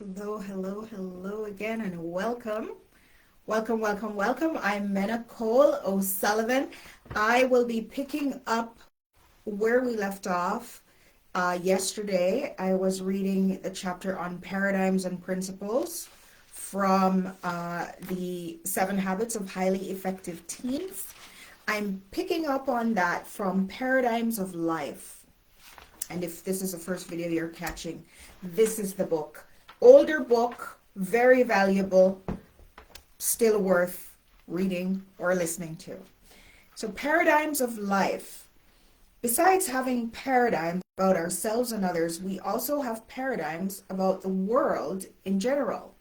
Hello, hello, hello again, and welcome. Welcome. I'm Mena Cole O'Sullivan. I will be picking up where we left off yesterday. I was reading the chapter on paradigms and principles from the Seven Habits of Highly Effective Teens. I'm picking up on that from Paradigms of Life. And if this is the first video you're catching, this is the book. Older book, very valuable, still worth reading or listening to. So, paradigms of life. Besides having paradigms about ourselves and others, we also have paradigms about the world in general.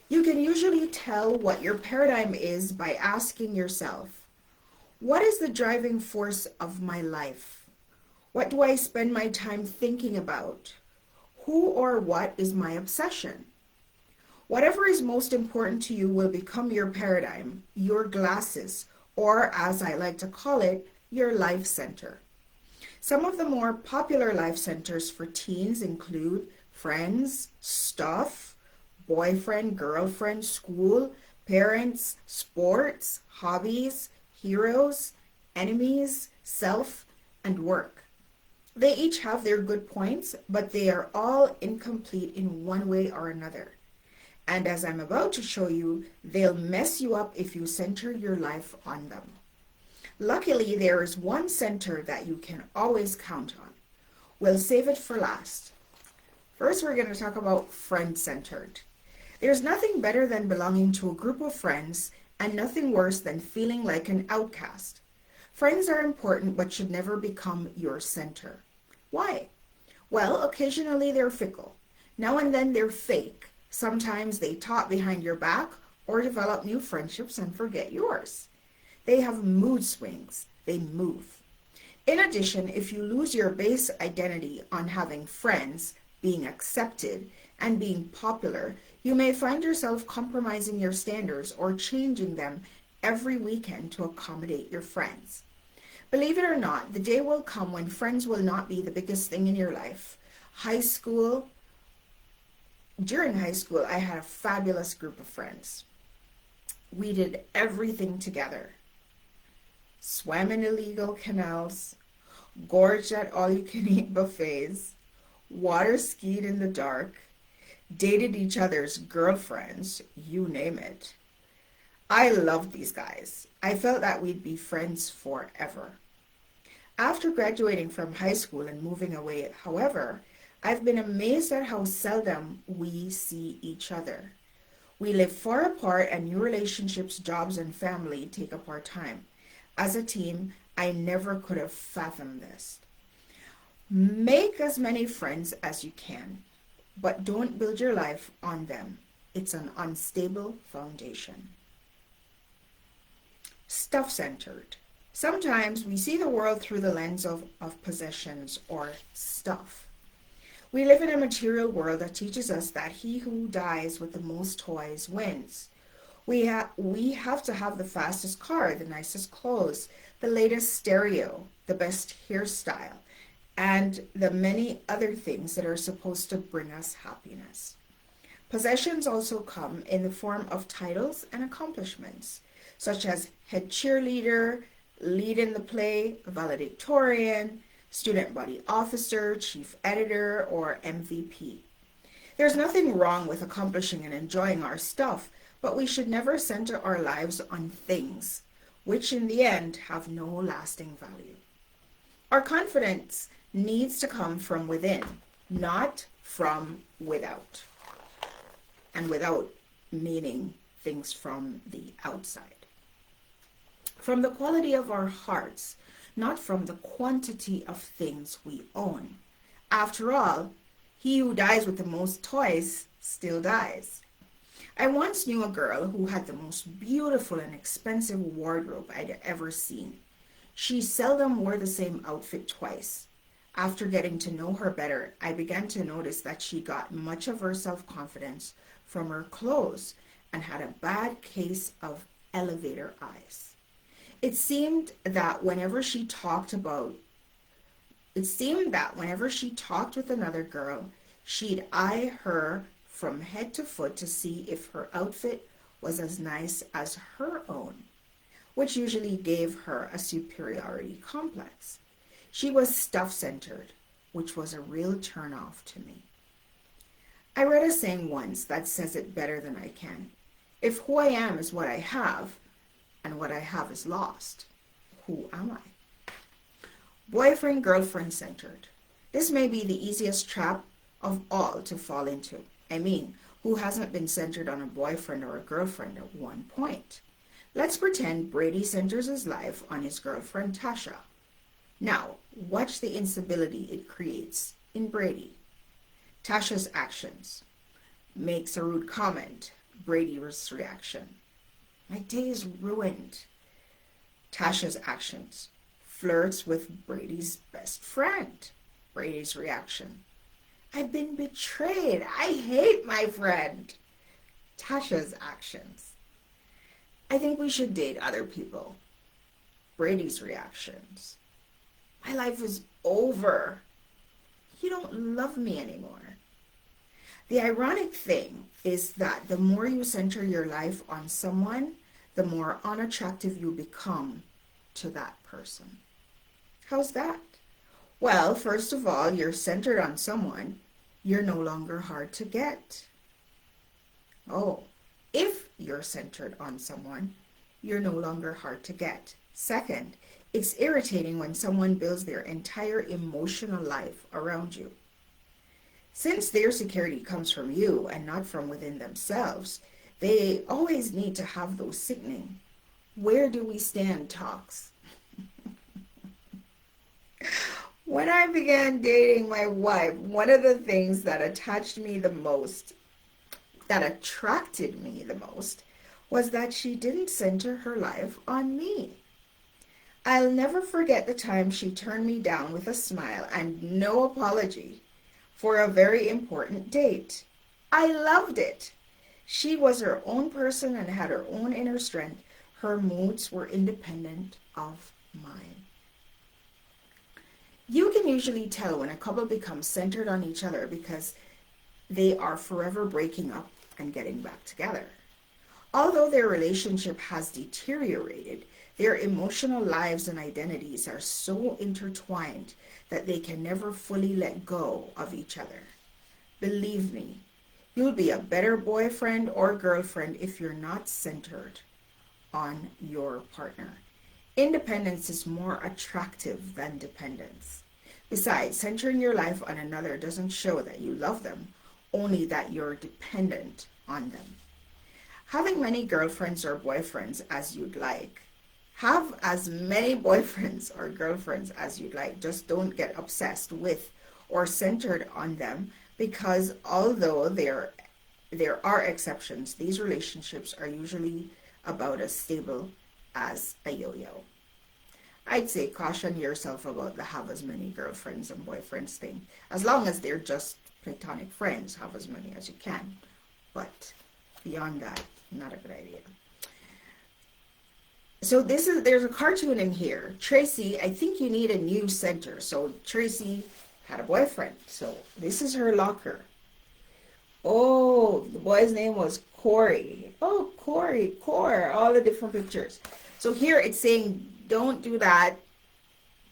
You can usually tell what your paradigm is by asking yourself, what is the driving force of my life? What do I spend my time thinking about? Who or what is my obsession? Whatever is most important to you will become your paradigm, your glasses, or as I like to call it, your life center. Some of the more popular life centers for teens include friends, stuff, boyfriend, girlfriend, school, parents, sports, hobbies, heroes, enemies, self, and work. They each have their good points, but they are all incomplete in one way or another. And as I'm about to show you, they'll mess you up if you center your life on them. Luckily, there is one center that you can always count on. We'll save it for last. First, we're going to talk about friend-centered. There's nothing better than belonging to a group of friends and nothing worse than feeling like an outcast. Friends are important but should never become your center. Why? Well, occasionally they're fickle. Now and then they're fake. Sometimes they talk behind your back or develop new friendships and forget yours. They have mood swings. They move. In addition, if you lose your base identity on having friends, being accepted, and being popular, you may find yourself compromising your standards or changing them every weekend to accommodate your friends. Believe it or not, the day will come when friends will not be the biggest thing in your life. During high school, I had a fabulous group of friends. We did everything together. Swam in illegal canals, gorged at all-you-can-eat buffets, water skied in the dark, dated each other's girlfriends, you name it. I loved these guys. I felt that we'd be friends forever. After graduating from high school and moving away, however, I've been amazed at how seldom we see each other. We live far apart and new relationships, jobs, and family take up our time. As a team, I never could have fathomed this. Make as many friends as you can, but don't build your life on them. It's an unstable foundation. Stuff-centered. Sometimes we see the world through the lens of possessions or stuff. We live in a material world that teaches us that he who dies with the most toys wins. We have to have the fastest car, the nicest clothes, the latest stereo, the best hairstyle, and the many other things that are supposed to bring us happiness. Possessions also come in the form of titles and accomplishments, such as head cheerleader, lead in the play, valedictorian, student body officer, chief editor, or MVP. There's nothing wrong with accomplishing and enjoying our stuff, but we should never center our lives on things, which in the end have no lasting value. Our confidence needs to come from within, not from without. And without meaning things from the outside. From the quality of our hearts, not from the quantity of things we own. After all, he who dies with the most toys still dies. I once knew a girl who had the most beautiful and expensive wardrobe I'd ever seen. She seldom wore the same outfit twice. After getting to know her better, I began to notice that she got much of her self-confidence from her clothes and had a bad case of elevator eyes. It seemed that whenever she talked with another girl, she'd eye her from head to foot to see if her outfit was as nice as her own, which usually gave her a superiority complex. She was stuff-centered, which was a real turn-off to me. I read a saying once that says it better than I can. If who I am is what I have, and what I have is lost, who am I? Boyfriend, girlfriend centered. This may be the easiest trap of all to fall into. I mean, who hasn't been centered on a boyfriend or a girlfriend at one point? Let's pretend Brady centers his life on his girlfriend Tasha. Now, watch the instability it creates in Brady. Tasha's actions. Makes a rude comment. Brady's reaction. My day is ruined. Tasha's actions. Flirts with Brady's best friend. Brady's reaction. I've been betrayed. I hate my friend. Tasha's actions. I think we should date other people. Brady's reactions. My life is over. You don't love me anymore. The ironic thing is that the more you center your life on someone, the more unattractive you become to that person. How's that? Well, first of all, you're centered on someone, you're no longer hard to get. Oh, if you're centered on someone, you're no longer hard to get. Second, it's irritating when someone builds their entire emotional life around you. Since their security comes from you and not from within themselves, they always need to have those sickening, where do we stand talks. When I began dating my wife, one of the things that attracted me the most, was that she didn't center her life on me. I'll never forget the time she turned me down with a smile and no apology for a very important date. I loved it. She was her own person and had her own inner strength. Her moods were independent of mine. You can usually tell when a couple becomes centered on each other because they are forever breaking up and getting back together. Although their relationship has deteriorated, their emotional lives and identities are so intertwined that they can never fully let go of each other. Believe me, you'll be a better boyfriend or girlfriend if you're not centered on your partner. Independence is more attractive than dependence. Besides, centering your life on another doesn't show that you love them, only that you're dependent on them. Having many girlfriends or boyfriends as you'd like. Have as many boyfriends or girlfriends as you'd like. Just don't get obsessed with or centered on them, because although there are exceptions, these relationships are usually about as stable as a yo-yo. I'd say caution yourself about the have as many girlfriends and boyfriends thing. As long as they're just platonic friends, have as many as you can. But beyond that, not a good idea. So there's a cartoon in here. Tracy, I think you need a new center. So Tracy had a boyfriend. So this is her locker. Oh, the boy's name was Corey. Oh, Corey, all the different pictures. So here it's saying, don't do that.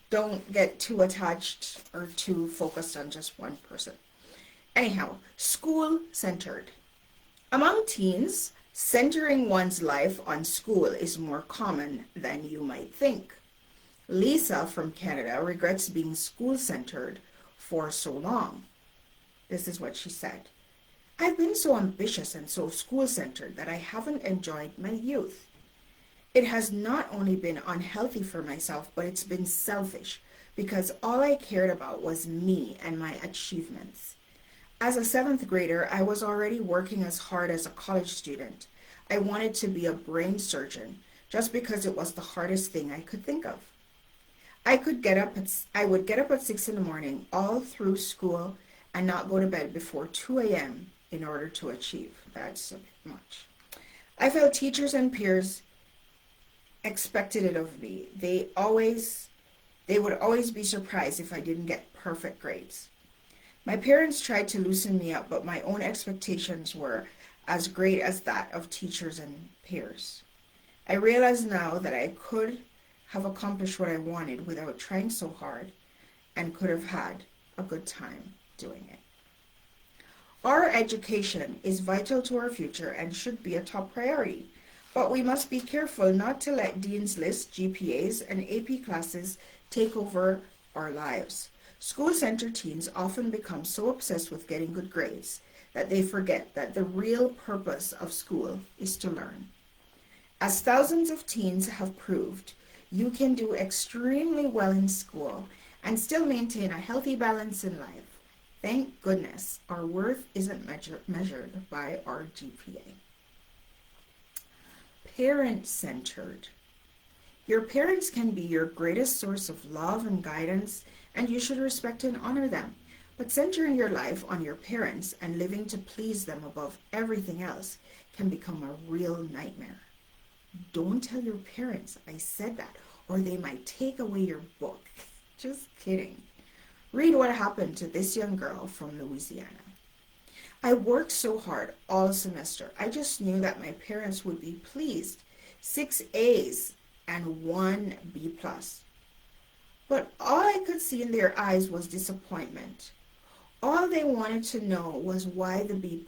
Don't get too attached or too focused on just one person. Anyhow, school-centered. Among teens, centering one's life on school is more common than you might think. Lisa from Canada regrets being school-centered for so long. This is what she said. I've been so ambitious and so school-centered that I haven't enjoyed my youth. It has not only been unhealthy for myself, but it's been selfish because all I cared about was me and my achievements. As a 7th grader, I was already working as hard as a college student. I wanted to be a brain surgeon just because it was the hardest thing I could think of. I would get up at 6 in the morning all through school and not go to bed before 2 a.m. in order to achieve. That's a bit much. I felt teachers and peers expected it of me. They would always be surprised if I didn't get perfect grades. My parents tried to loosen me up, but my own expectations were as great as that of teachers and peers. I realize now that I could have accomplished what I wanted without trying so hard and could have had a good time doing it. Our education is vital to our future and should be a top priority, but we must be careful not to let Dean's List, GPAs, and AP classes take over our lives. School-centered teens often become so obsessed with getting good grades that they forget that the real purpose of school is to learn. As thousands of teens have proved, you can do extremely well in school and still maintain a healthy balance in life. Thank goodness our worth isn't measured by our GPA. Parent-centered. Your parents can be your greatest source of love and guidance, and you should respect and honor them. But centering your life on your parents and living to please them above everything else can become a real nightmare. Don't tell your parents I said that, or they might take away your book. Just kidding. Read what happened to this young girl from Louisiana. I worked so hard all semester. I just knew that my parents would be pleased. 6 A's and 1 B+. But all I could see in their eyes was disappointment. All they wanted to know was why the B+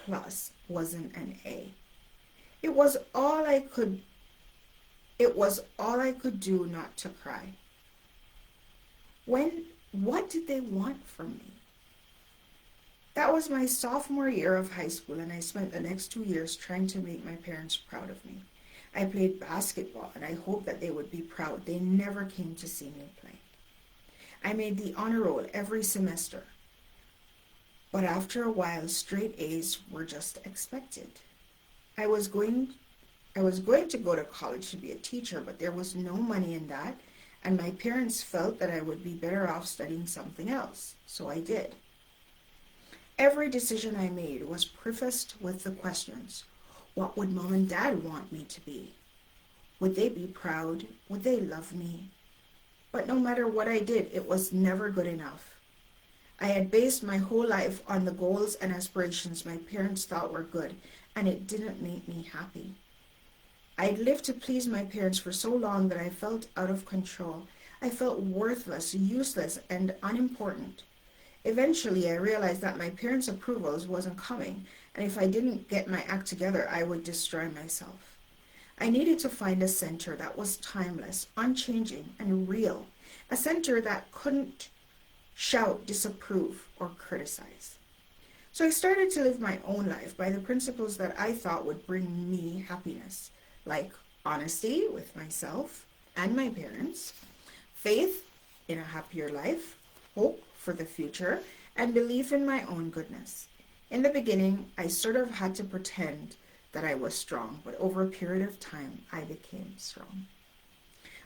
wasn't an A. It was all I could do not to cry. What did they want from me? That was my sophomore year of high school, and I spent the next 2 years trying to make my parents proud of me. I played basketball, and I hoped that they would be proud. They never came to see me play. I made the honor roll every semester, but after a while, straight A's were just expected. I was going to go to college to be a teacher, but there was no money in that, and my parents felt that I would be better off studying something else, so I did. Every decision I made was prefaced with the questions: what would mom and dad want me to be? Would they be proud? Would they love me? But no matter what I did, it was never good enough. I had based my whole life on the goals and aspirations my parents thought were good, and it didn't make me happy. I'd lived to please my parents for so long that I felt out of control. I felt worthless, useless, and unimportant. Eventually, I realized that my parents' approval wasn't coming, and if I didn't get my act together, I would destroy myself. I needed to find a center that was timeless, unchanging, and real. A center that couldn't shout, disapprove, or criticize. So I started to live my own life by the principles that I thought would bring me happiness, like honesty with myself and my parents, faith in a happier life, hope for the future, and belief in my own goodness. In the beginning, I sort of had to pretend that I was strong, but over a period of time, I became strong.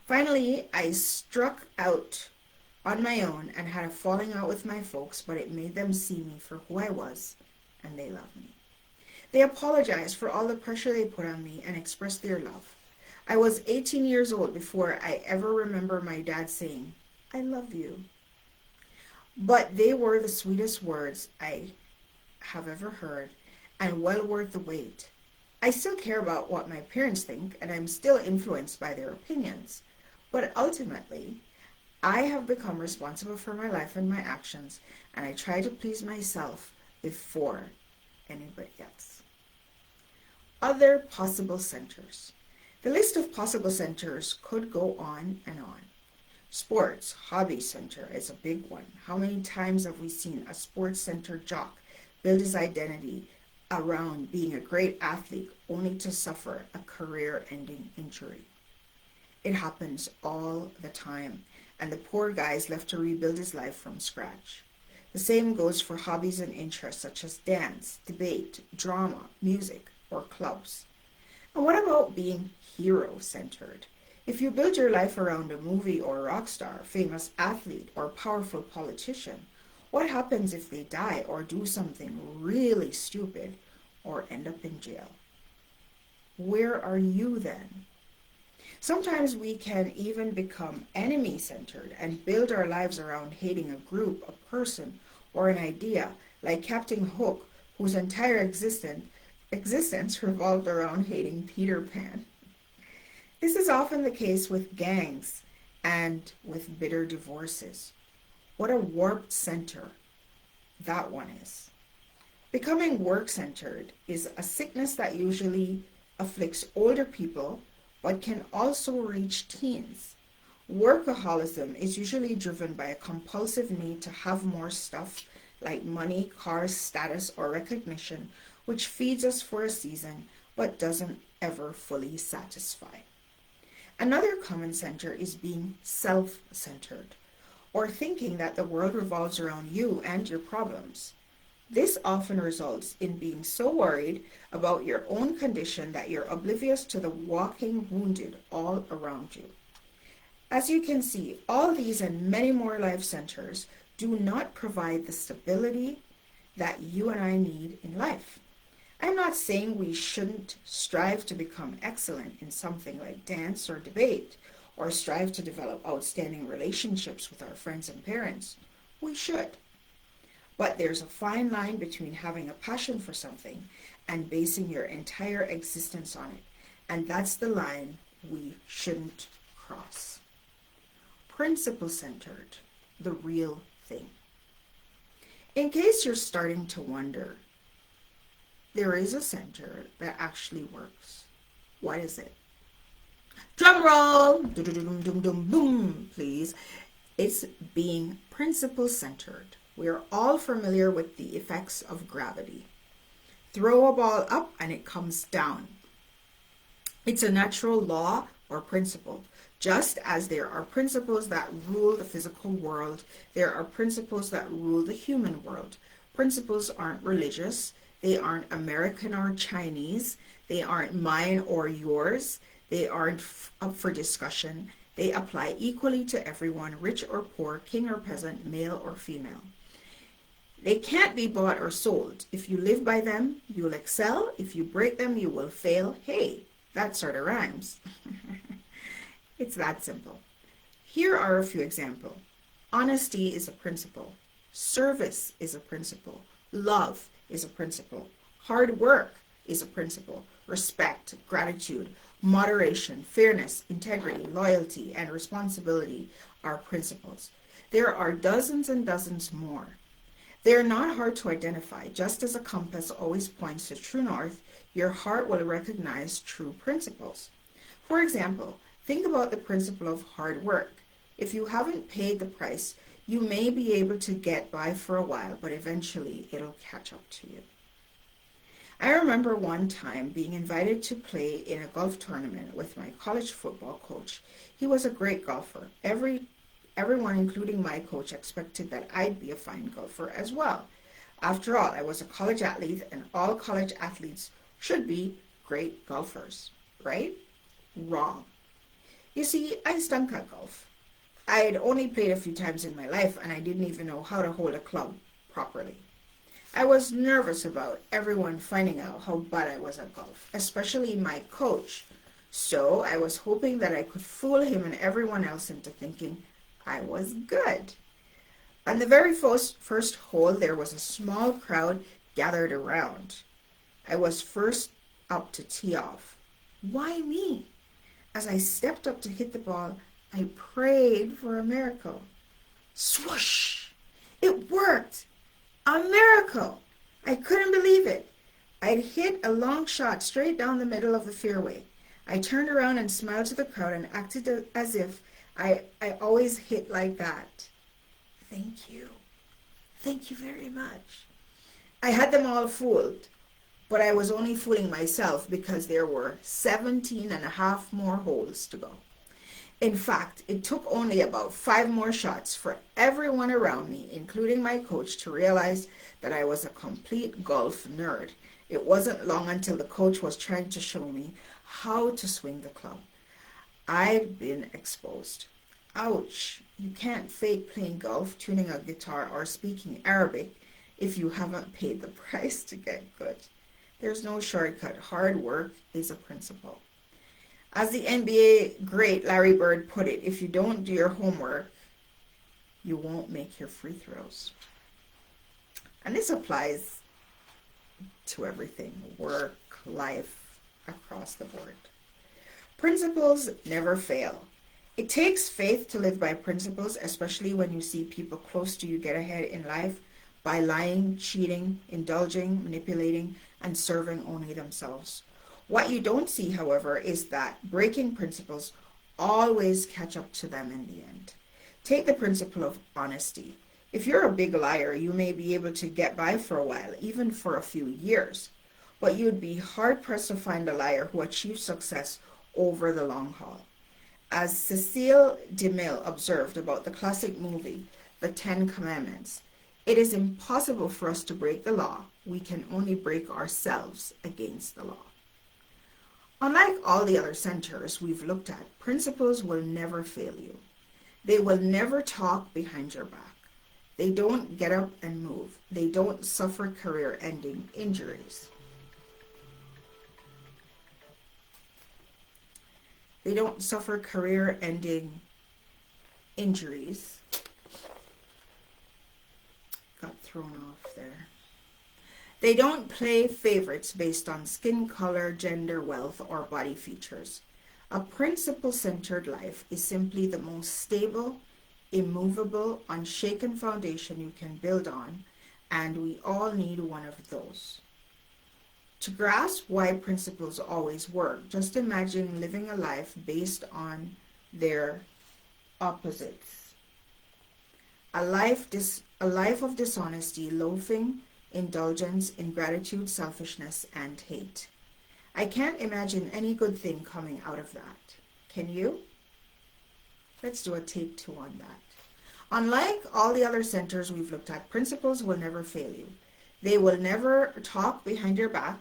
Finally, I struck out on my own and had a falling out with my folks, but it made them see me for who I was, and they loved me. They apologized for all the pressure they put on me and expressed their love. I was 18 years old before I ever remember my dad saying, "I love you." But they were the sweetest words I have ever heard, and well worth the wait. I still care about what my parents think, and I'm still influenced by their opinions. But ultimately, I have become responsible for my life and my actions, and I try to please myself before anybody else. Other possible centers. The list of possible centers could go on and on. Sports, hobby center is a big one. How many times have we seen a sports center jock build his identity around being a great athlete only to suffer a career-ending injury? It happens all the time, and the poor guy is left to rebuild his life from scratch. The same goes for hobbies and interests such as dance, debate, drama, music, or clubs. And what about being hero-centered? If you build your life around a movie or rock star, famous athlete, or powerful politician, what happens if they die or do something really stupid or end up in jail? Where are you then? Sometimes we can even become enemy-centered and build our lives around hating a group, a person, or an idea, like Captain Hook, whose entire existence revolved around hating Peter Pan. This is often the case with gangs and with bitter divorces. What a warped center that one is. Becoming work-centered is a sickness that usually afflicts older people but can also reach teens. Workaholism is usually driven by a compulsive need to have more stuff like money, cars, status, or recognition, which feeds us for a season but doesn't ever fully satisfy. Another common center is being self-centered, or thinking that the world revolves around you and your problems. This often results in being so worried about your own condition that you're oblivious to the walking wounded all around you. As you can see, all these and many more life centers do not provide the stability that you and I need in life. I'm not saying we shouldn't strive to become excellent in something like dance or debate, or strive to develop outstanding relationships with our friends and parents. We should. But there's a fine line between having a passion for something and basing your entire existence on it. And that's the line we shouldn't cross. Principle-centered, the real thing. In case you're starting to wonder, there is a center that actually works. What is it? Drum roll! Boom, please. It's being principle-centered. We are all familiar with the effects of gravity. Throw a ball up and it comes down. It's a natural law or principle. Just as there are principles that rule the physical world, there are principles that rule the human world. Principles aren't religious. They aren't American or Chinese. They aren't mine or yours. They aren't up for discussion. They apply equally to everyone, rich or poor, king or peasant, male or female. They can't be bought or sold. If you live by them, you'll excel. If you break them, you will fail. Hey, that sort of rhymes. It's that simple. Here are a few examples. Honesty is a principle. Service is a principle. Love is a principle. Hard work is a principle. Respect, gratitude, moderation, fairness, integrity, loyalty, and responsibility are principles. There are dozens and dozens more. They are not hard to identify. Just as a compass always points to true north, your heart will recognize true principles. For example, think about the principle of hard work. If you haven't paid the price, you may be able to get by for a while, but eventually it'll catch up to you. I remember one time being invited to play in a golf tournament with my college football coach. He was a great golfer. Everyone, including my coach, expected that I'd be a fine golfer as well. After all, I was a college athlete, and all college athletes should be great golfers, right? Wrong. You see, I stunk at golf. I had only played a few times in my life, and I didn't even know how to hold a club properly. I was nervous about everyone finding out how bad I was at golf, especially my coach. So I was hoping that I could fool him and everyone else into thinking I was good. On the very first hole, there was a small crowd gathered around. I was first up to tee off. Why me? As I stepped up to hit the ball, I prayed for a miracle. Swoosh! It worked! A miracle! I couldn't believe it. I'd hit a long shot straight down the middle of the fairway. I turned around and smiled to the crowd and acted as if I always hit like that. Thank you. Thank you very much. I had them all fooled, but I was only fooling myself because there were 17 and a half more holes to go. In fact, it took only about 5 more shots for everyone around me, including my coach, to realize that I was a complete golf nerd. It wasn't long until the coach was trying to show me how to swing the club. I'd been exposed. Ouch! You can't fake playing golf, tuning a guitar, or speaking Arabic if you haven't paid the price to get good. There's no shortcut. Hard work is a principle. As the NBA great Larry Bird put it, if you don't do your homework, you won't make your free throws. And this applies to everything, work, life, across the board. Principles never fail. It takes faith to live by principles, especially when you see people close to you get ahead in life by lying, cheating, indulging, manipulating, and serving only themselves. What you don't see, however, is that breaking principles always catch up to them in the end. Take the principle of honesty. If you're a big liar, you may be able to get by for a while, even for a few years, but you'd be hard-pressed to find a liar who achieves success over the long haul. As Cecile DeMille observed about the classic movie, The Ten Commandments, it is impossible for us to break the law. We can only break ourselves against the law. Unlike all the other centers we've looked at, principles will never fail you. They will never talk behind your back. They don't get up and move. They don't suffer career-ending injuries. They don't suffer career-ending injuries. Got thrown off there. They don't play favorites based on skin color, gender, wealth, or body features. A principle-centered life is simply the most stable, immovable, unshaken foundation you can build on, and we all need one of those. To grasp why principles always work, just imagine living a life based on their opposites. A life of dishonesty, loafing, indulgence, ingratitude, selfishness, and hate. I can't imagine any good thing coming out of that. Can you? Let's do a take 2 on that. Unlike all the other centers we've looked at, principles will never fail you. They will never talk behind your back.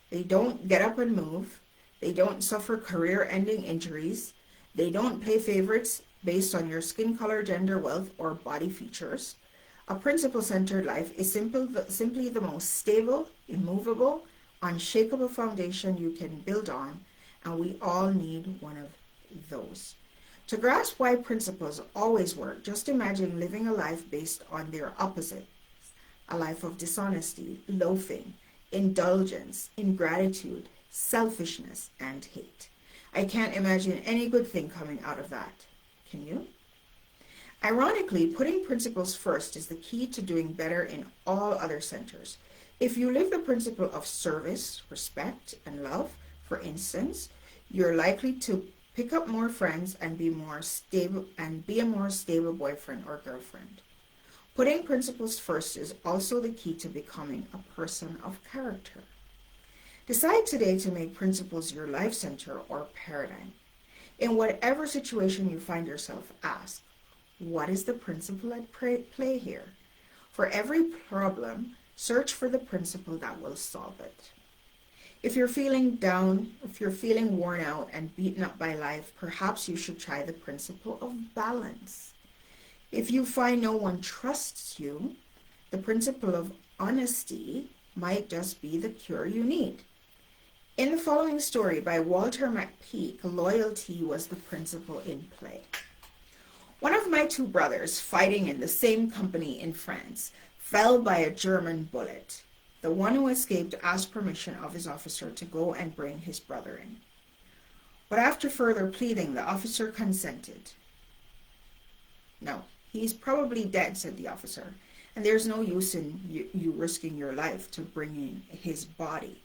They don't get up and move. They don't suffer career-ending injuries. They don't play favorites based on your skin color, gender, wealth, or body features. A principle-centered life is simply the most stable, immovable, unshakable foundation you can build on, and we all need one of those. To grasp why principles always work, just imagine living a life based on their opposite. A life of dishonesty, loafing, indulgence, ingratitude, selfishness, and hate. I can't imagine any good thing coming out of that. Can you? Ironically, putting principles first is the key to doing better in all other centers. If you live the principle of service, respect, and love, for instance, you're likely to pick up more friends and be a more stable boyfriend or girlfriend. Putting principles first is also the key to becoming a person of character. Decide today to make principles your life center or paradigm. In whatever situation you find yourself, ask, what is the principle at play here? For every problem, search for the principle that will solve it. If you're feeling down, if you're feeling worn out and beaten up by life, perhaps you should try the principle of balance. If you find no one trusts you, the principle of honesty might just be the cure you need. In the following story by Walter McPeake, loyalty was the principle in play. One of my 2 brothers, fighting in the same company in France, fell by a German bullet. The one who escaped asked permission of his officer to go and bring his brother in. But after further pleading, the officer consented. No, he's probably dead, said the officer, and there's no use in you risking your life to bring in his body.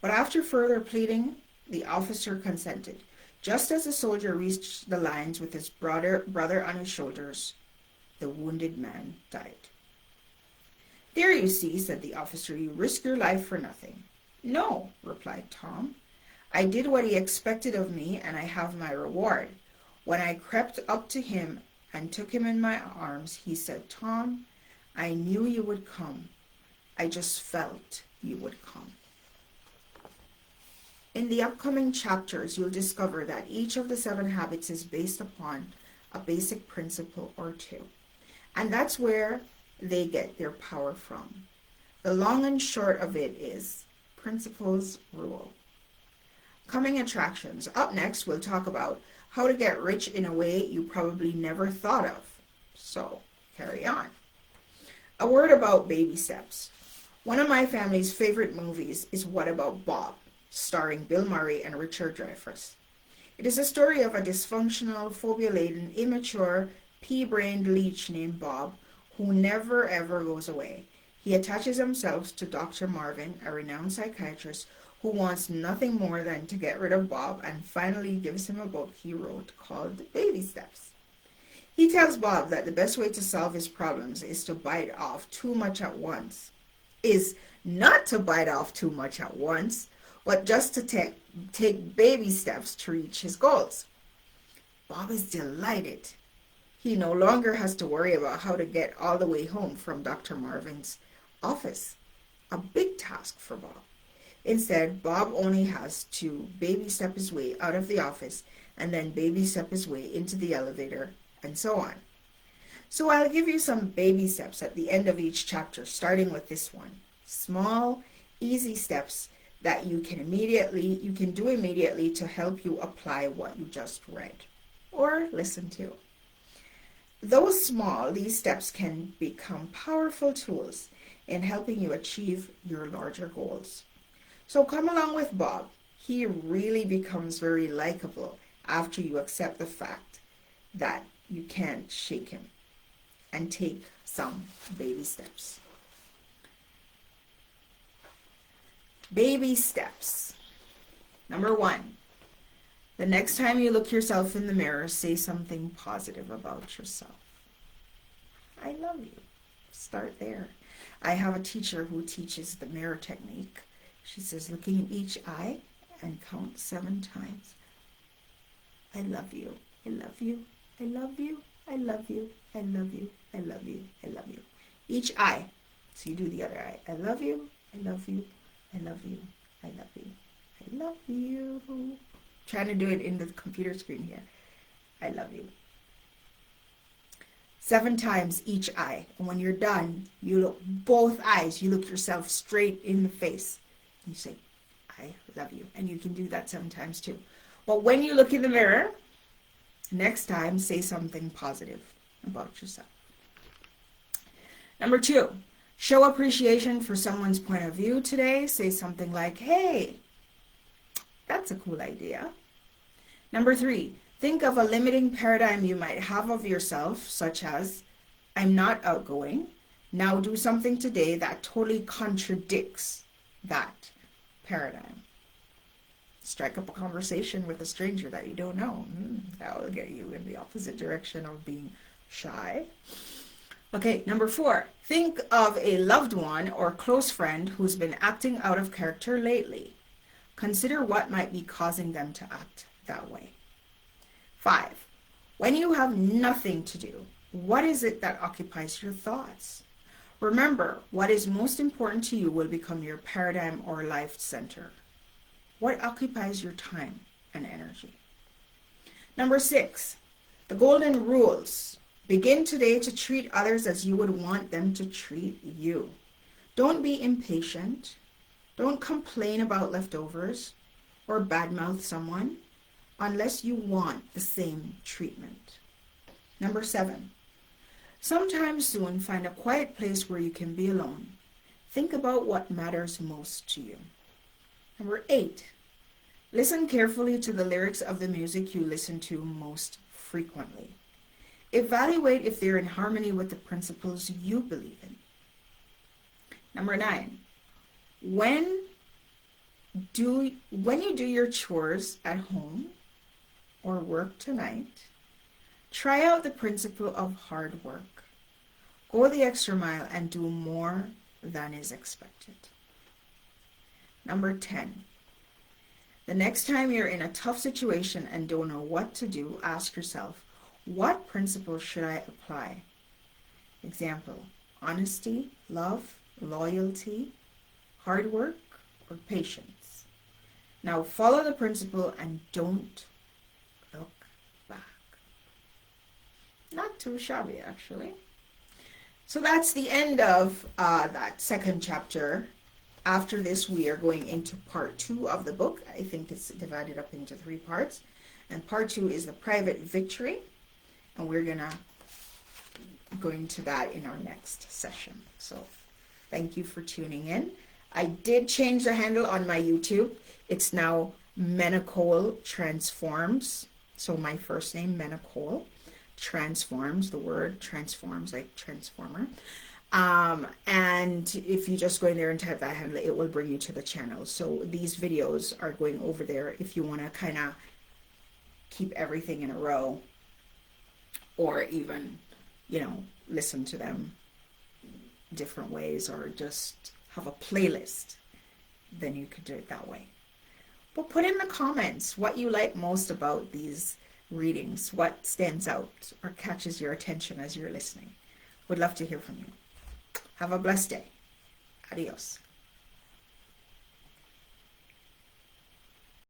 But after further pleading, the officer consented. Just as the soldier reached the lines with his brother on his shoulders, the wounded man died. There you see, said the officer, you risk your life for nothing. No, replied Tom. I did what he expected of me, and I have my reward. When I crept up to him and took him in my arms, he said, Tom, I knew you would come. I just felt you would come. In the upcoming chapters, you'll discover that each of the 7 habits is based upon a basic principle or 2. And that's where they get their power from. The long and short of it is principles rule. Coming attractions. Up next, we'll talk about how to get rich in a way you probably never thought of. So, carry on. A word about baby steps. One of my family's favorite movies is What About Bob, starring Bill Murray and Richard Dreyfuss. It is a story of a dysfunctional, phobia-laden, immature, pea-brained leech named Bob who never ever goes away. He attaches himself to Dr. Marvin, a renowned psychiatrist who wants nothing more than to get rid of Bob, and finally gives him a book he wrote called Baby Steps. He tells Bob that the best way to solve his problems is to bite off too much at once. Is not to bite off too much at once, but just to take baby steps to reach his goals. Bob is delighted. He no longer has to worry about how to get all the way home from Dr. Marvin's office, a big task for Bob. Instead, Bob only has to baby step his way out of the office and then baby step his way into the elevator and so on. So I'll give you some baby steps at the end of each chapter, starting with this one. Small, easy steps that you can do immediately to help you apply what you just read or listen to. Though small, these steps can become powerful tools in helping you achieve your larger goals. So come along with Bob. He really becomes very likable after you accept the fact that you can't shake him and take some baby steps. Baby steps. Number 1, the next time you look yourself in the mirror, say something positive about yourself. I love you. Start there. I have a teacher who teaches the mirror technique. She says, looking in each eye and count 7 times. I love you. I love you. I love you. I love you. I love you. I love you. I love you. Each eye. So you do the other eye. I love you. I love you. I love you. I love you. I love you. Trying to do it in the computer screen here. I love you. 7 times each eye. And when you're done, you look both eyes. You look yourself straight in the face. And you say, I love you. And you can do that 7 times too. But when you look in the mirror, next time, say something positive about yourself. Number 2, show appreciation for someone's point of view today. Say something like, hey, that's a cool idea. Number 3, think of a limiting paradigm you might have of yourself, such as, I'm not outgoing. Now do something today that totally contradicts that paradigm. Strike up a conversation with a stranger that you don't know. That will get you in the opposite direction of being shy. Okay, number 4, think of a loved one or close friend who's been acting out of character lately. Consider what might be causing them to act that way. 5, when you have nothing to do, what is it that occupies your thoughts? Remember, what is most important to you will become your paradigm or life center. What occupies your time and energy? Number 6, the golden rules. Begin today to treat others as you would want them to treat you. Don't be impatient. Don't complain about leftovers or badmouth someone unless you want the same treatment. Number 7, sometime soon find a quiet place where you can be alone. Think about what matters most to you. Number 8, listen carefully to the lyrics of the music you listen to most frequently. Evaluate if they're in harmony with the principles you believe in. Number 9, when you do your chores at home or work tonight, try out the principle of hard work. Go the extra mile and do more than is expected. Number 10, the next time you're in a tough situation and don't know what to do, ask yourself, what principles should I apply? Example, honesty, love, loyalty, hard work, or patience. Now follow the principle and don't look back. Not too shabby, actually. So that's the end of that second chapter. After this, we are going into part 2 of the book. I think it's divided up into 3 parts. And part 2 is the private victory. And we're going to go into that in our next session. So thank you for tuning in. I did change the handle on my YouTube. It's now Menacole Transforms. So my first name, Menacole, transforms, the word transforms, like transformer. And if you just go in there and type that handle, it will bring you to the channel. So these videos are going over there if you want to kind of keep everything in a row, or even, you know, listen to them different ways, or just have a playlist, then you could do it that way. But put in the comments what you like most about these readings, what stands out or catches your attention as you're listening. Would love to hear from you. Have a blessed day. Adios.